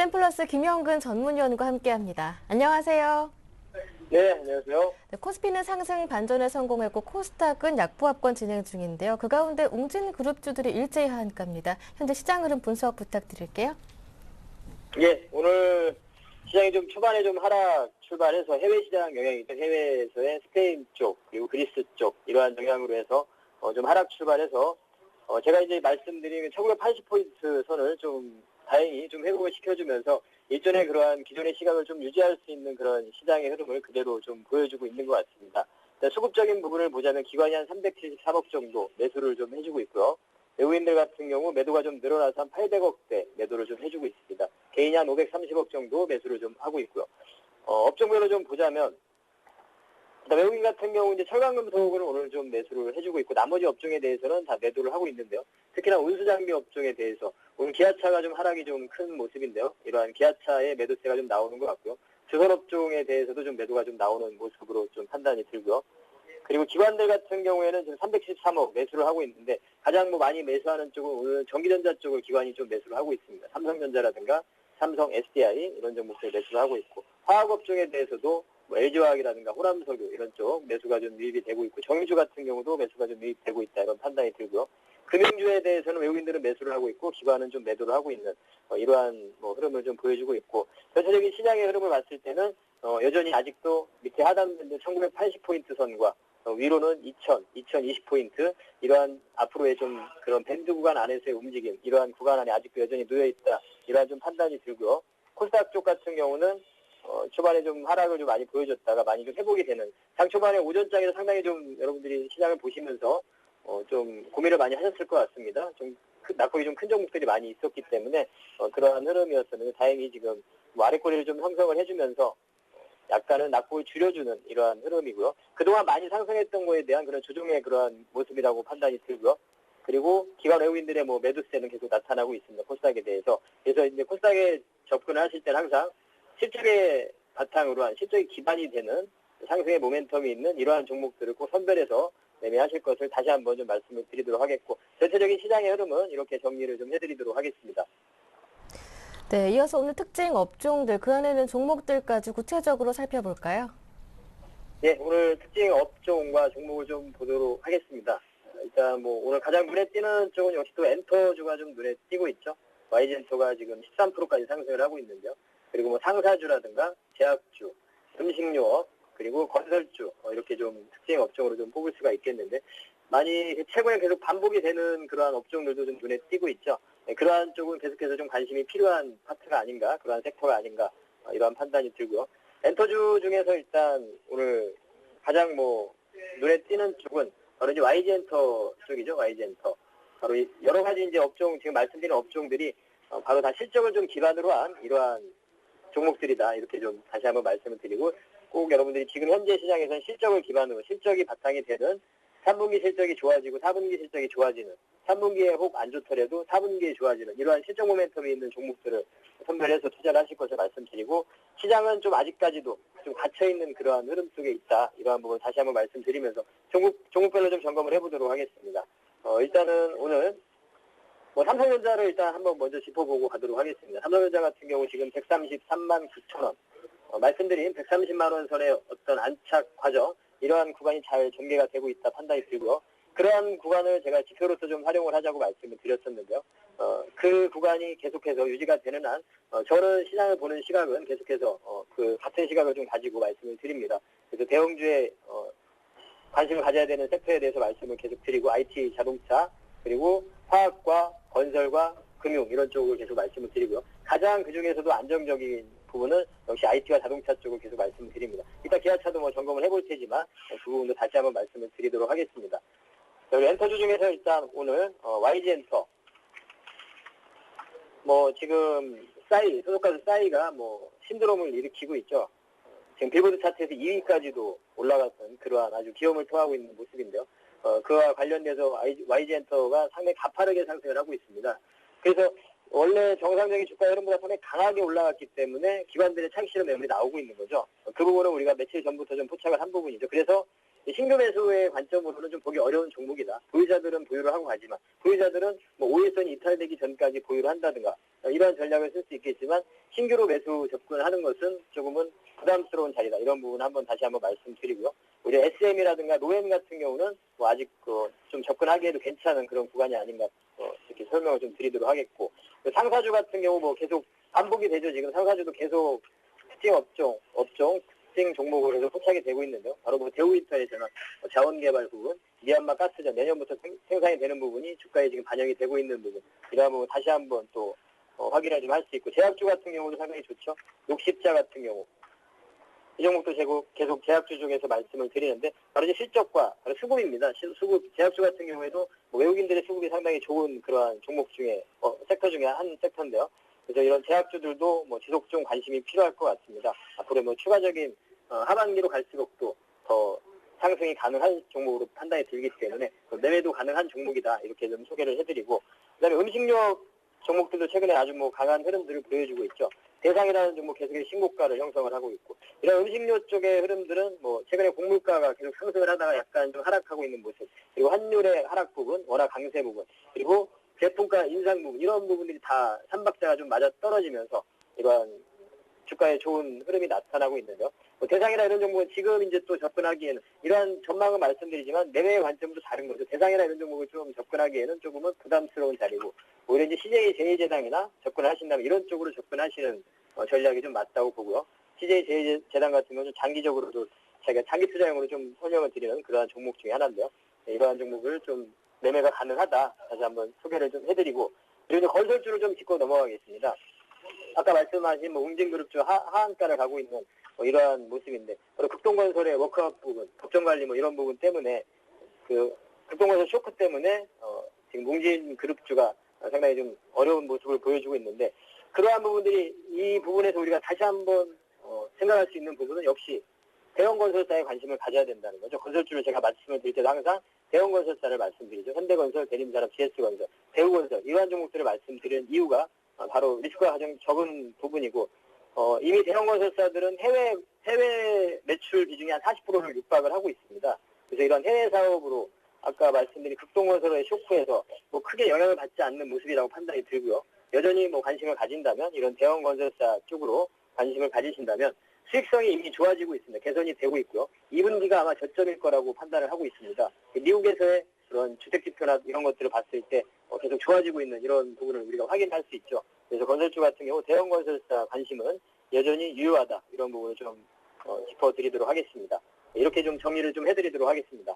젠플러스 김영근 전문위원과 함께합니다. 안녕하세요. 네, 안녕하세요. 네, 코스피는 상승 반전에 성공했고 코스닥은 약보합권 진행 중인데요. 그 가운데 웅진그룹주들이 일제히 하한가입니다. 현재 시장 흐름 분석 부탁드릴게요. 예, 오늘 시장이 좀 초반에 좀 하락 출발해서 해외 시장 영향이 있던 해외에서의 스페인 쪽 그리고 그리스 쪽 이러한 영향으로 해서 좀 하락 출발해서 제가 이제 말씀드린 1980포인트 선을 좀 다행히 좀 회복을 시켜주면서 일전에 그러한 기존의 시각을 좀 유지할 수 있는 그런 시장의 흐름을 그대로 좀 보여주고 있는 것 같습니다. 수급적인 부분을 보자면 기관이 한 373억 정도 매수를 좀 해주고 있고요. 외국인들 같은 경우 매도가 좀 늘어나서 한 800억대 매도를 좀 해주고 있습니다. 개인이 한 530억 정도 매수를 좀 하고 있고요. 업종별로 좀 보자면 외국인 같은 경우 이제 철강금속을 오늘 좀 매수를 해주고 있고 나머지 업종에 대해서는 다 매도를 하고 있는데요. 특히나 운수장비 업종에 대해서 오늘 기아차가 좀 하락이 좀 큰 모습인데요. 이러한 기아차의 매도세가 좀 나오는 것 같고요. 주선업종에 대해서도 좀 매도가 좀 나오는 모습으로 좀 판단이 들고요. 그리고 기관들 같은 경우에는 지금 313억 매수를 하고 있는데 가장 많이 매수하는 쪽은 오늘 전기전자 쪽을 기관이 좀 매수를 하고 있습니다. 삼성전자라든가 삼성 SDI 이런 종목들 매수를 하고 있고 화학업종에 대해서도 LG화학이라든가 호남석유 이런 쪽 매수가 좀 유입이 되고 있고 정유주 같은 경우도 매수가 좀 유입되고 있다 이런 판단이 들고요. 금융주에 대해서는 외국인들은 매수를 하고 있고 기관은 좀 매도를 하고 있는 이러한 흐름을 좀 보여주고 있고 전체적인 시장의 흐름을 봤을 때는 여전히 아직도 밑에 하단밴드 1980포인트 선과 위로는 2020포인트 이러한 앞으로의 좀 그런 밴드 구간 안에서의 움직임 이러한 구간 안에 아직도 여전히 놓여있다 이러한 좀 판단이 들고요. 코스닥 쪽 같은 경우는 초반에 좀 하락을 좀 많이 보여줬다가 많이 좀 회복이 되는 장 초반에 오전장에서 상당히 좀 여러분들이 시장을 보시면서 좀 고민을 많이 하셨을 것 같습니다. 좀 낙폭이 좀 큰 종목들이 많이 있었기 때문에 그러한 흐름이었었는데 다행히 지금 아래꼬리를 좀 형성을 해주면서 약간은 낙폭을 줄여주는 이러한 흐름이고요. 그동안 많이 상승했던 거에 대한 그런 조정의 그러한 모습이라고 판단이 들고요. 그리고 기관 외국인들의 매도세는 계속 나타나고 있습니다. 코스닥에 대해서. 그래서 이제 코스닥에 접근을 하실 때는 항상 실적의 바탕으로 한 실적이 기반이 되는 상승의 모멘텀이 있는 이러한 종목들을 꼭 선별해서 매매하실 것을 다시 한번 좀 말씀을 드리도록 하겠고 전체적인 시장의 흐름은 이렇게 정리를 좀 해드리도록 하겠습니다. 네, 이어서 오늘 특징 업종들, 그 안에는 종목들까지 구체적으로 살펴볼까요? 네, 오늘 특징 업종과 종목을 좀 보도록 하겠습니다. 일단 오늘 가장 눈에 띄는 쪽은 역시 또 엔터주가 좀 눈에 띄고 있죠. YG엔터가 지금 13%까지 상승을 하고 있는데요. 그리고 상사주라든가 제약주, 음식료업, 그리고 건설주 이렇게 좀 특징 업종으로 좀 뽑을 수가 있겠는데 많이 최근에 계속 반복이 되는 그러한 업종들도 좀 눈에 띄고 있죠. 네, 그러한 쪽은 계속해서 좀 관심이 필요한 파트가 아닌가, 그러한 섹터가 아닌가 이러한 판단이 들고요. 엔터주 중에서 일단 오늘 가장 눈에 띄는 쪽은 바로 이제 YG엔터 쪽이죠. YG엔터. 바로 여러 가지 이제 업종 지금 말씀드린 업종들이 바로 다 실적을 좀 기반으로 한 이러한 종목들이다 이렇게 좀 다시 한번 말씀을 드리고 꼭 여러분들이 지금 현재 시장에서는 실적을 기반으로 실적이 바탕이 되는 3분기 실적이 좋아지고 4분기 실적이 좋아지는 3분기에 혹 안 좋더라도 4분기에 좋아지는 이러한 실적 모멘텀이 있는 종목들을 선별해서 투자를 하실 것을 말씀드리고 시장은 좀 아직까지도 좀 갇혀있는 그러한 흐름 속에 있다 이러한 부분 다시 한번 말씀드리면서 종목별로 좀 점검을 해보도록 하겠습니다. 일단은 오늘 삼성전자를 일단 한번 먼저 짚어보고 가도록 하겠습니다. 삼성전자 같은 경우 지금 133만 9천 원 말씀드린 130만 원 선의 어떤 안착 과정 이러한 구간이 잘 전개가 되고 있다 판단이 들고요. 그러한 구간을 제가 지표로서 좀 활용을 하자고 말씀을 드렸었는데요. 그 구간이 계속해서 유지가 되는 한 저는 시장을 보는 시각은 계속해서 그 같은 시각을 좀 가지고 말씀을 드립니다. 그래서 대형주에 관심을 가져야 되는 섹터에 대해서 말씀을 계속 드리고 IT, 자동차 그리고 화학과 건설과 금융 이런 쪽을 계속 말씀을 드리고요. 가장 그중에서도 안정적인 부분은 역시 IT와 자동차 쪽을 계속 말씀을 드립니다. 이따 기아차도 점검을 해볼 테지만 그 부분도 다시 한번 말씀을 드리도록 하겠습니다. 우리 엔터주 중에서 일단 오늘 YG엔터 지금 소속가수 싸이가 신드롬을 일으키고 있죠. 지금 빌보드 차트에서 2위까지도 올라갔던 그러한 아주 기염을 토하고 있는 모습인데요. 그와 관련돼서 YG엔터가 상당히 가파르게 상승을 하고 있습니다. 그래서 원래 정상적인 주가 흐름보다 상당히 강하게 올라갔기 때문에 기관들의 차익 실현 매물이 나오고 있는 거죠. 그 부분은 우리가 며칠 전부터 좀 포착을 한 부분이죠. 그래서 신규 매수의 관점으로는 좀 보기 어려운 종목이다. 보유자들은 보유를 하고 가지만 보유자들은 뭐 5일선이 이탈되기 전까지 보유를 한다든가 이러한 전략을 쓸 수 있겠지만 신규로 매수 접근하는 것은 조금은 부담스러운 자리다. 이런 부분 다시 한번 말씀드리고요. 우리 SM이라든가 노엠 같은 경우는 뭐 아직 좀 접근하기에도 괜찮은 그런 구간이 아닌가 이렇게 설명을 좀 드리도록 하겠고, 상사주 같은 경우 뭐 계속 반복이 되죠. 지금 상사주도 계속 특징 업종 특징 종목으로 계속 포착이 되고 있는데요. 바로 뭐 대우인터내셔널 자원개발 부분, 미얀마 가스전 내년부터 생산이 되는 부분이 주가에 지금 반영이 되고 있는 부분, 이러한 부분 다시 한번 또 확인을 좀 할 수 있고, 제약주 같은 경우도 상당히 좋죠. 녹십자 같은 경우 이 종목도 계속 제약주 중에서 말씀을 드리는데, 바로 이제 실적과 바로 수급입니다. 수급, 제약주 같은 경우에도 뭐 외국인들의 수급이 상당히 좋은 그러한 종목 중에, 섹터 중에 한 섹터인데요. 그래서 이런 제약주들도 뭐 지속 좀 관심이 필요할 것 같습니다. 앞으로 뭐 추가적인 하반기로 갈수록 또 더 상승이 가능한 종목으로 판단이 들기 때문에 매매도 가능한 종목이다. 이렇게 좀 소개를 해드리고, 그다음에 음식료 종목들도 최근에 아주 뭐 강한 흐름들을 보여주고 있죠. 대상이라는 종목 계속해서 신고가를 형성을 하고 있고, 이런 음식료 쪽의 흐름들은 뭐 최근에 곡물가가 계속 상승을 하다가 약간 좀 하락하고 있는 모습, 그리고 환율의 하락 부분, 원화 강세 부분, 그리고 제품가 인상 부분, 이런 부분들이 다 삼박자가 좀 맞아 떨어지면서 이러한 주가에 좋은 흐름이 나타나고 있는데요. 대상이나 이런 종목은 지금 이제 또 접근하기에는, 이러한 전망은 말씀드리지만 매매의 관점도 다른 거죠. 대상이나 이런 종목을 좀 접근하기에는 조금은 부담스러운 자리고, 오히려 이제 CJ 제일제당이나 접근을 하신다면 이런 쪽으로 접근하시는 전략이 좀 맞다고 보고요. CJ 제일제당 같은 경우는 장기적으로도 자기가 장기 투자용으로 좀 설명을 드리는 그러한 종목 중에 하나인데요. 네, 이러한 종목을 좀 매매가 가능하다 다시 한번 소개를 좀 해드리고, 그리고 이제 건설주를 좀 짚고 넘어가겠습니다. 아까 말씀하신 뭐 웅진그룹주 하한가를 가고 있는 이러한 모습인데, 바로 극동건설의 워크아웃 부분, 법정관리 뭐 이런 부분 때문에, 그 극동건설 쇼크 때문에 지금 웅진그룹주가 상당히 좀 어려운 모습을 보여주고 있는데, 그러한 부분들이, 이 부분에서 우리가 다시 한번 생각할 수 있는 부분은 역시 대형건설사에 관심을 가져야 된다는 거죠. 건설주를 제가 말씀을 드릴 때도 항상 대형건설사를 말씀드리죠. 현대건설, 대림산업, GS건설, 대우건설, 이러한 종목들을 말씀드리는 이유가 바로 리스크가 가장 적은 부분이고, 이미 대형건설사들은 해외 매출 비중이 한 40%를 육박을 하고 있습니다. 그래서 이런 해외 사업으로 아까 말씀드린 극동건설의 쇼크에서 뭐 크게 영향을 받지 않는 모습이라고 판단이 들고요. 여전히 뭐 관심을 가진다면, 이런 대형건설사 쪽으로 관심을 가지신다면 수익성이 이미 좋아지고 있습니다. 개선이 되고 있고요. 2분기가 아마 저점일 거라고 판단을 하고 있습니다. 미국에서의 그런 주택지표나 이런 것들을 봤을 때 계속 좋아지고 있는 이런 부분을 우리가 확인할 수 있죠. 그래서 건설주 같은 경우 대형건설사 관심은 여전히 유효하다. 이런 부분을 좀 짚어드리도록 하겠습니다. 이렇게 좀 정리를 좀 해드리도록 하겠습니다.